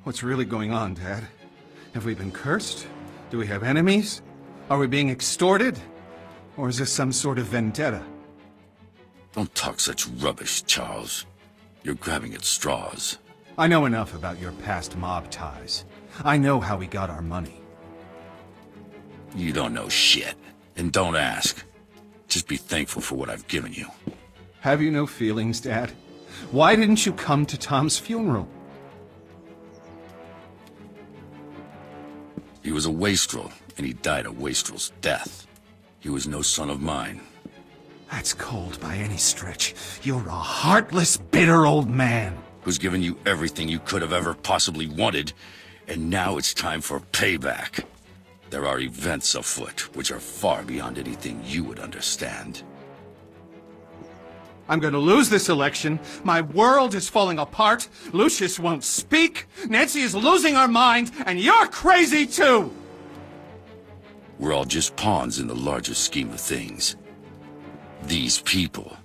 What's really going on, Dad? Have we been cursed? Do we have enemies? Are we being extorted? Or is this some sort of vendetta? Don't talk such rubbish, Charles. You're grabbing at straws. I know enough about your past mob ties. I know how we got our money. You don't know shit. And don't ask. Just be thankful for what I've given you. Have you no feelings, Dad? Why didn't you come to Tom's funeral? He was a wastrel, and he died a wastrel's death. He was no son of mine. That's cold by any stretch. You're a heartless, bitter old man. Who's given you everything you could have ever possibly wanted, and now it's time for payback. There are events afoot which are far beyond anything you would understand. I'm going to lose this election. My world is falling apart. Lucius won't speak. Nancy is losing her mind, and you're crazy too! We're all just pawns in the larger scheme of things. These people,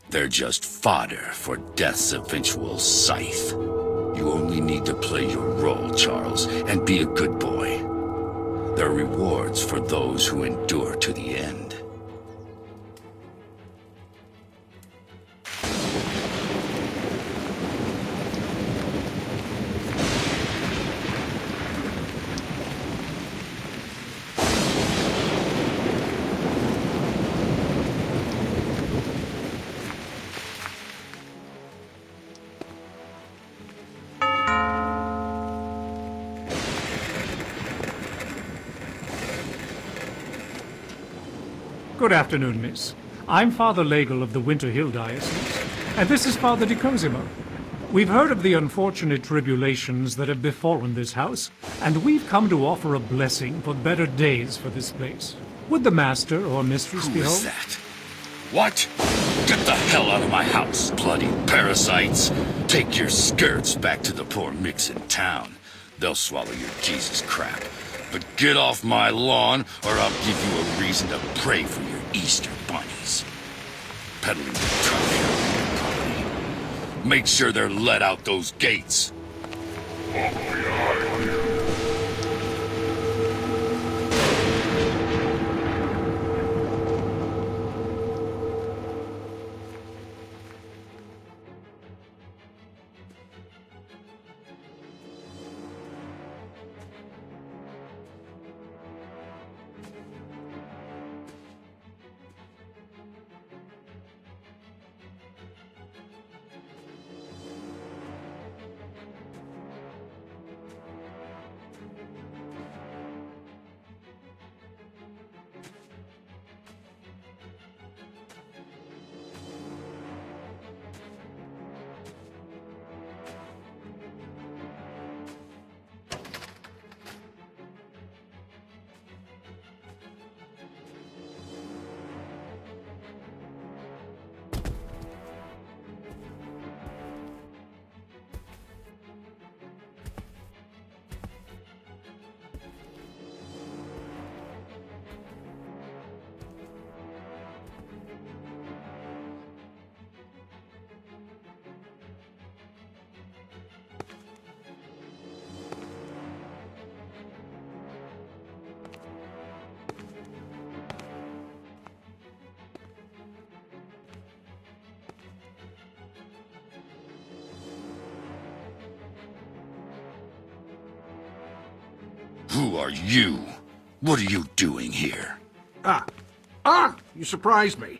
they're just fodder for death's eventual scythe. You only need to play your role, Charles, and be a good boy. There are rewards for those who endure to the end. Good afternoon, miss. I'm Father Legel of the Winter Hill Diocese, and this is Father de Cosimo. We've heard of the unfortunate tribulations that have befallen this house, and we've come to offer a blessing for better days for this place. Would the master or mistress be Who home? is that? What? Get the hell out of my house, bloody parasites! Take your skirts back to the poor micks in town. They'll swallow your Jesus crap. But get off my lawn, or I'll give you a reason to pray for your Easter bunnies. Peddling the trash on your property. Make sure they're let out those gates. Who are you? What are you doing here? You surprised me.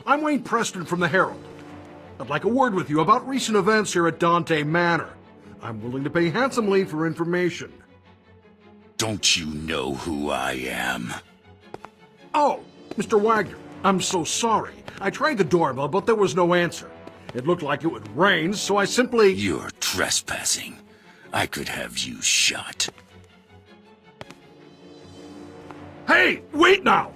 I'm Wayne Preston from the Herald. I'd like a word with you about recent events here at Dante Manor. I'm willing to pay handsomely for information. Don't you know who I am? Oh, Mr. Wagner, I'm so sorry. I tried the doorbell, but there was no answer. It looked like it would rain, so I simply... You're trespassing. I could have you shot. Hey, wait now!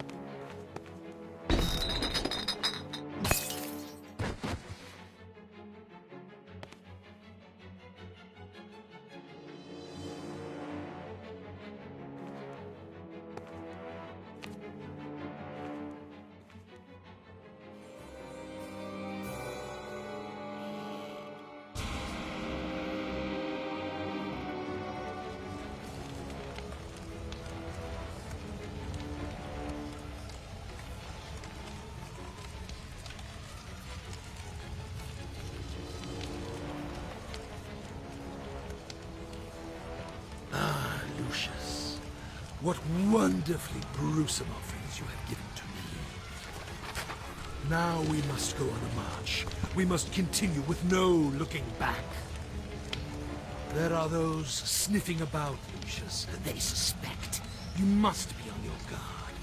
What wonderfully gruesome offerings you have given to me. Now we must go on a march. We must continue with no looking back. There are those sniffing about, Lucius. They suspect. You must be on your guard.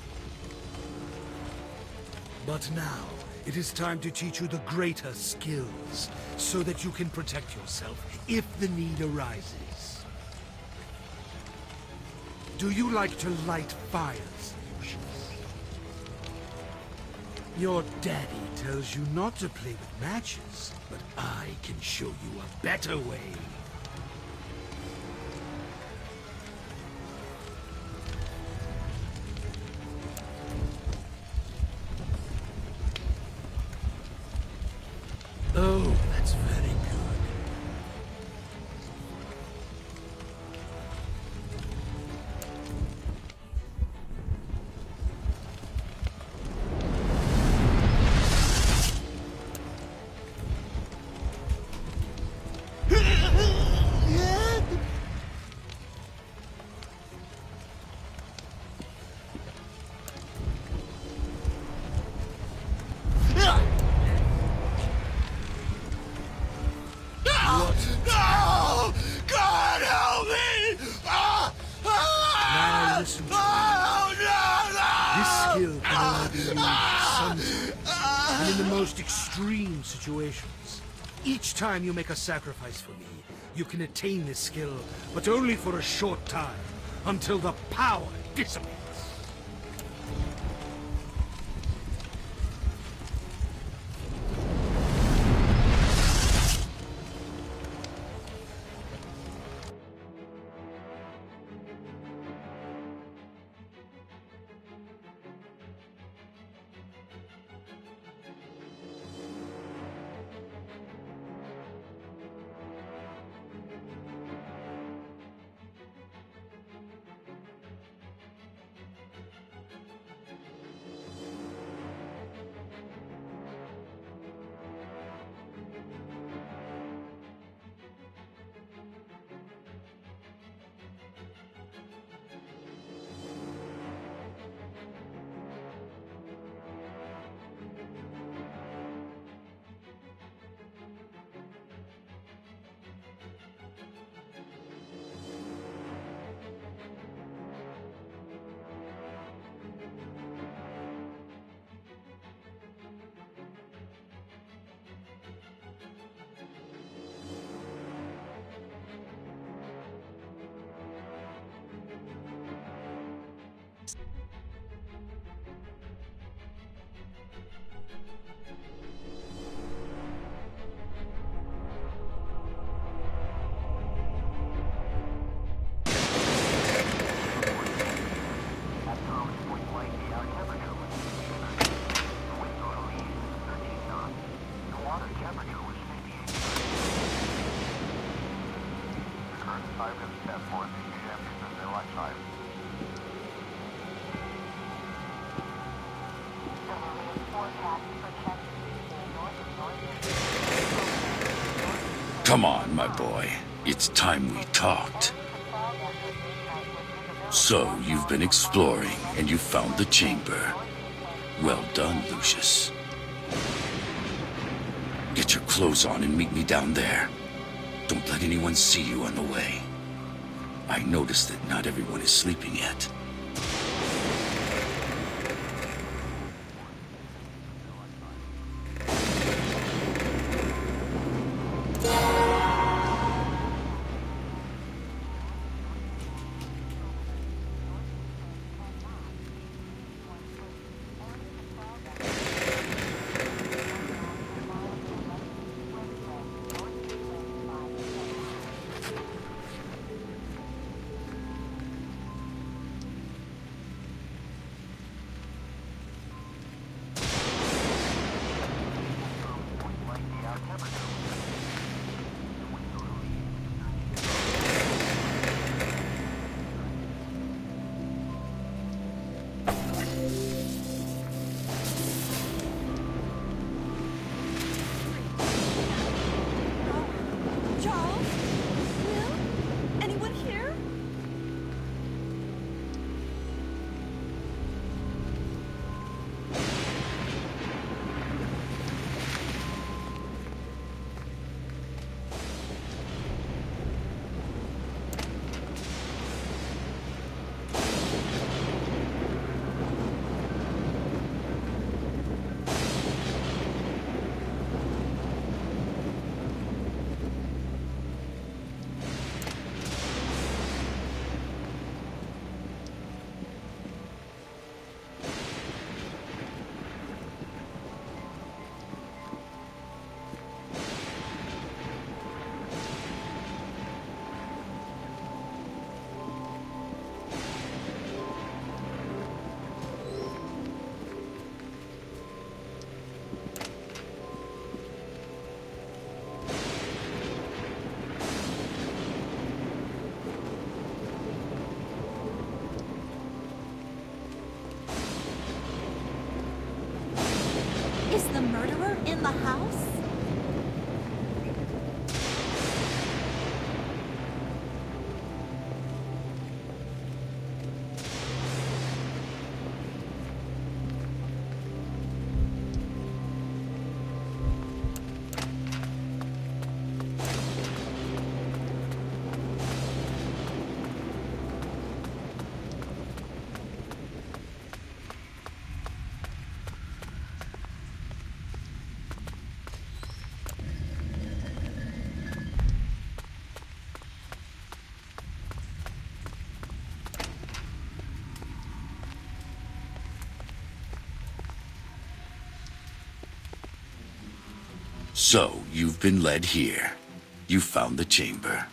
But now, it is time to teach you the greater skills, so that you can protect yourself if the need arises. Do you like to light fires, Lucius? Your daddy tells you not to play with matches, but I can show you a better way. Oh, that's very good. Extreme situations. Each time you make a sacrifice for me, you can attain this skill, but only for a short time, until the power dissipates. Come on, my boy. It's time we talked. So, you've been exploring, and you found the chamber. Well done, Lucius. Get your clothes on and meet me down there. Don't let anyone see you on the way. I noticed that not everyone is sleeping yet. in the house? So, you've been led here. You found the chamber.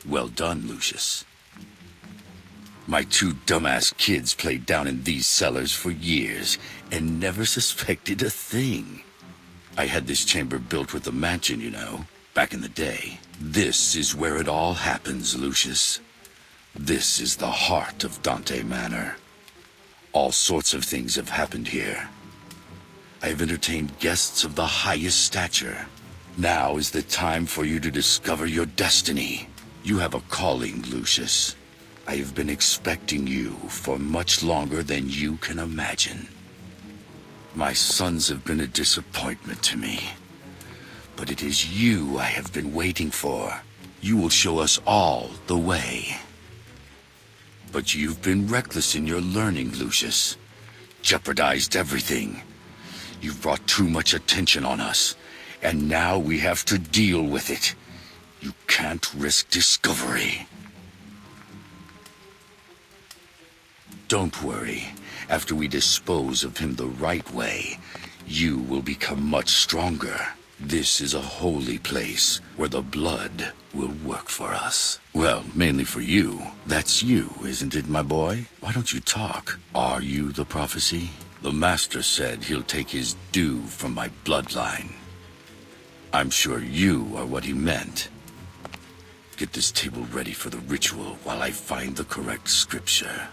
Well done, Lucius. My two dumbass kids played down in these cellars for years and never suspected a thing. I had this chamber built with the mansion, you know, back in the day. This is where it all happens, Lucius. This is the heart of Dante Manor. All sorts of things have happened here. I have entertained guests of the highest stature. Now is the time for you to discover your destiny. You have a calling, Lucius. I have been expecting you for much longer than you can imagine. My sons have been a disappointment to me. But it is you I have been waiting for. You will show us all the way. But you've been reckless in your learning, Lucius. Jeopardized everything. You've brought too much attention on us, and now we have to deal with it. You can't risk discovery. Don't worry. After we dispose of him the right way, you will become much stronger. This is a holy place where the blood will work for us. Well, mainly for you. That's you, isn't it, my boy? Why don't you talk? Are you the prophecy? The Master said he'll take his due from my bloodline. I'm sure you are what he meant. Get this table ready for the ritual while I find the correct scripture.